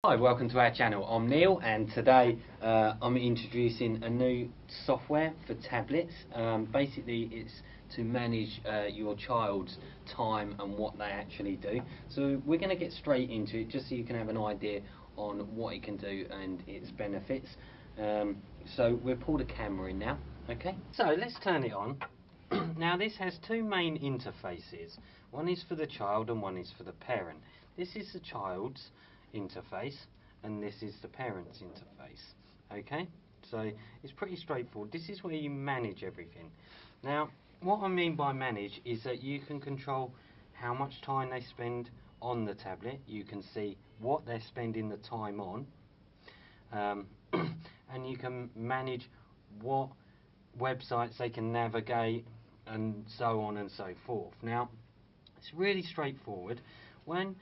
Hi, welcome to our channel. I'm Neil, and today I'm introducing a new software for tablets. Basically it's to manage your child's time and what they actually do. So we're going to get straight into it just so you can have an idea on what it can do and its benefits. So we'll pull the camera in now. Okay, so let's turn it on. Now this has two main interfaces. One is for the child and one is for the parent. This is the child's interface and this is the parent's interface. Okay, so it's pretty straightforward. This is where you manage everything. Now what I mean by manage is that you can control how much time they spend on the tablet. You can see what they're spending the time on, and you can manage what websites they can navigate and so on and so forth. Now it's really straightforward. When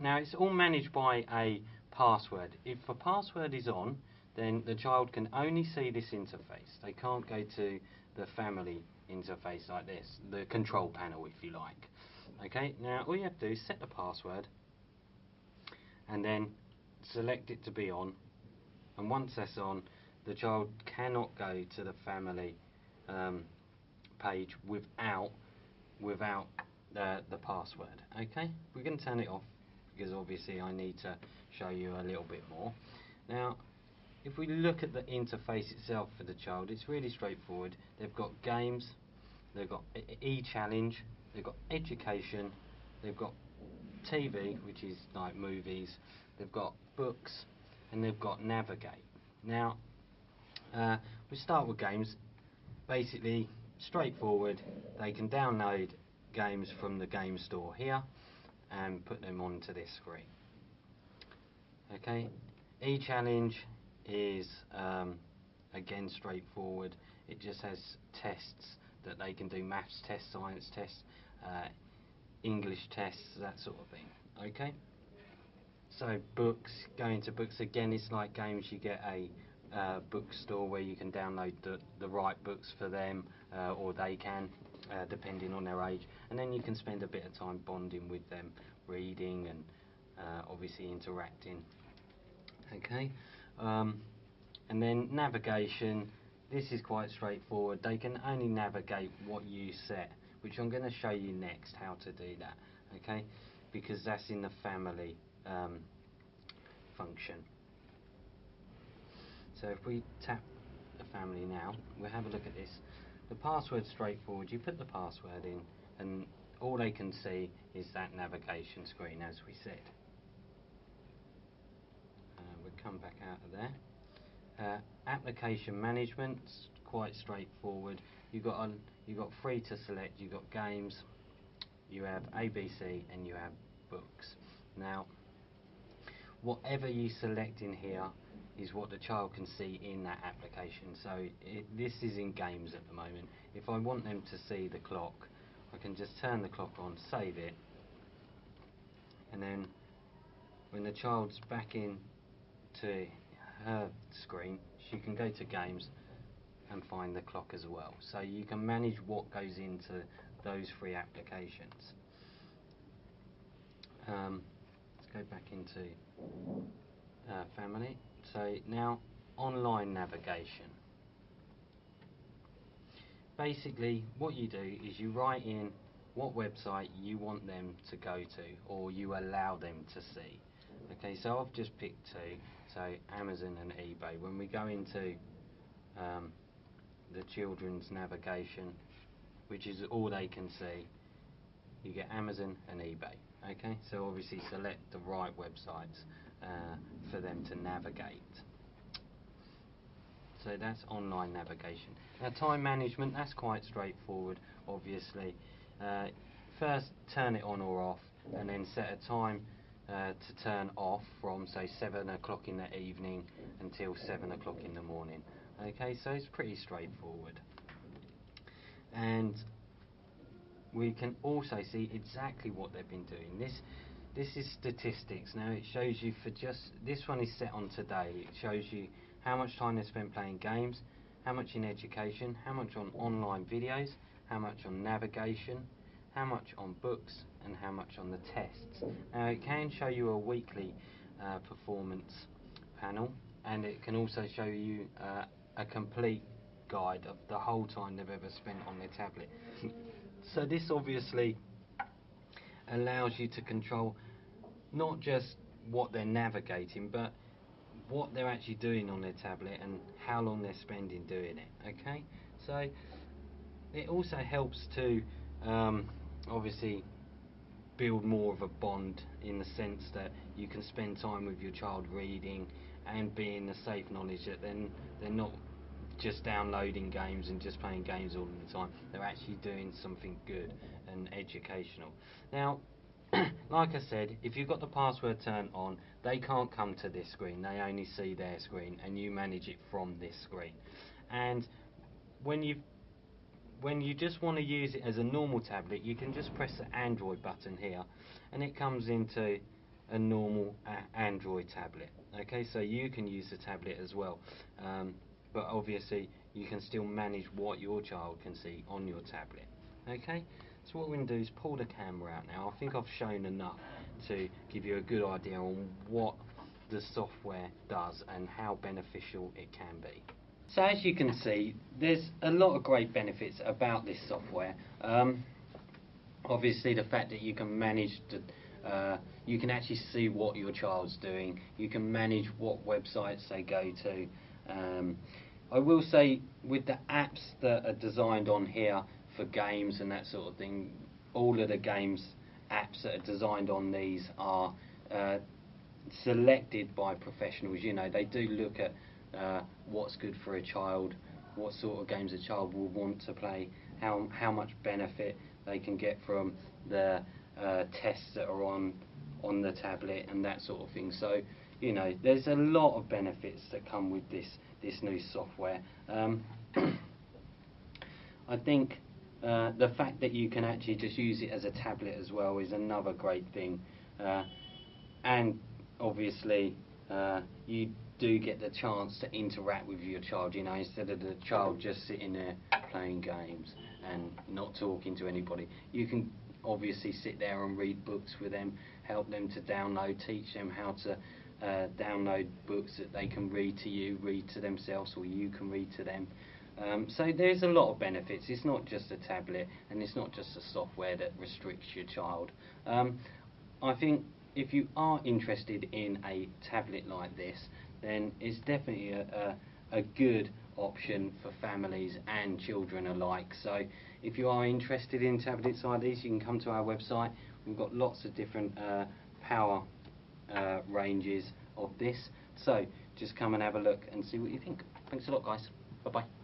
now it's all managed by a password. If a password is on, then the child can only see this interface. They can't go to the family interface like this, the control panel if you like. Okay, now all you have to do is set the password and then select it to be on, and once that's on, the child cannot go to the family page without the password. Okay, we're going to turn it off because obviously I need to show you a little bit more. Now if we look at the interface itself for the child, it's really straightforward. They've got games, they've got e-challenge, they've got education, they've got TV, which is like movies, they've got books, and they've got navigate. Now we start with games. Basically straightforward. They can download games from the game store here and put them onto this screen. Okay, e-challenge is again straightforward. It just has tests that they can do, maths tests, science tests, English tests, that sort of thing. Okay, so books, going to books, again it's like games. You get a bookstore where you can download the right books for them, or they can, depending on their age, and then you can spend a bit of time bonding with them, reading and obviously interacting. Okay, and then navigation, this is quite straightforward. They can only navigate what you set, which I'm going to show you next how to do that. Okay, because that's in the family function. So if we tap the family now, we'll have a look at this. The password's straightforward. You put the password in and all they can see is that navigation screen, as we said. We'll come back out of there. Application management's quite straightforward. You've got free to select. You've got games, you have ABC, and you have books. Now whatever you select in here is what the child can see in that application. So this is in games at the moment. If I want them to see the clock, I can just turn the clock on, save it, and then when the child's back in to her screen, she can go to games and find the clock as well. So you can manage what goes into those three applications. Let's go back into family. So now online navigation. Basically what you do is you write in what website you want them to go to, or you allow them to see. Okay, so I've just picked two, so Amazon and eBay. When we go into the children's navigation, which is all they can see, you get Amazon and eBay. Okay, so obviously select the right websites for them to navigate. So that's online navigation. Now time management, that's quite straightforward obviously. First turn it on or off, and then set a time to turn off from, say, 7 o'clock in the evening until 7 o'clock in the morning. Okay, so it's pretty straightforward. And we can also see exactly what they've been doing. This is statistics. Now it shows you, for just this one is set on today, it shows you how much time they spent playing games, how much in education, how much on online videos, how much on navigation, how much on books, and how much on the tests. Now it can show you a weekly performance panel, and it can also show you a complete guide of the whole time they've ever spent on their tablet. So this obviously allows you to control not just what they're navigating, but what they're actually doing on their tablet and how long they're spending doing it. Okay, so it also helps to obviously build more of a bond, in the sense that you can spend time with your child reading and be in the safe knowledge that they're not just downloading games and just playing games all the time. They're actually doing something good and educational. Now, like I said, if you've got the password turned on, they can't come to this screen. They only see their screen, and you manage it from this screen. And when you just want to use it as a normal tablet, you can just press the Android button here, and it comes into a normal Android tablet. Okay, so you can use the tablet as well, but obviously you can still manage what your child can see on your tablet. Okay, so what we're going to do is pull the camera out now. I think I've shown enough to give you a good idea on what the software does and how beneficial it can be. So as you can see, there's a lot of great benefits about this software. Obviously the fact that you can manage you can actually see what your child's doing. You can manage what websites they go to. I will say, with the apps that are designed on here for games and that sort of thing, all of the games apps that are designed on these are selected by professionals. You know, they do look at what's good for a child, what sort of games a child will want to play, how much benefit they can get from the tests that are on the tablet and that sort of thing. So, you know, there's a lot of benefits that come with this new software. I think the fact that you can actually just use it as a tablet as well is another great thing, and obviously you do get the chance to interact with your child, you know, instead of the child just sitting there playing games and not talking to anybody. You can obviously sit there and read books with them, help them to download, teach them how to download books that they can read to you, read to themselves, or you can read to them. So there's a lot of benefits. It's not just a tablet, and it's not just a software that restricts your child. I think if you are interested in a tablet like this, then it's definitely a good option for families and children alike. So if you are interested in tablets like these, you can come to our website. We've got lots of different power ranges of this. So just come and have a look and see what you think. Thanks a lot, guys. Bye-bye.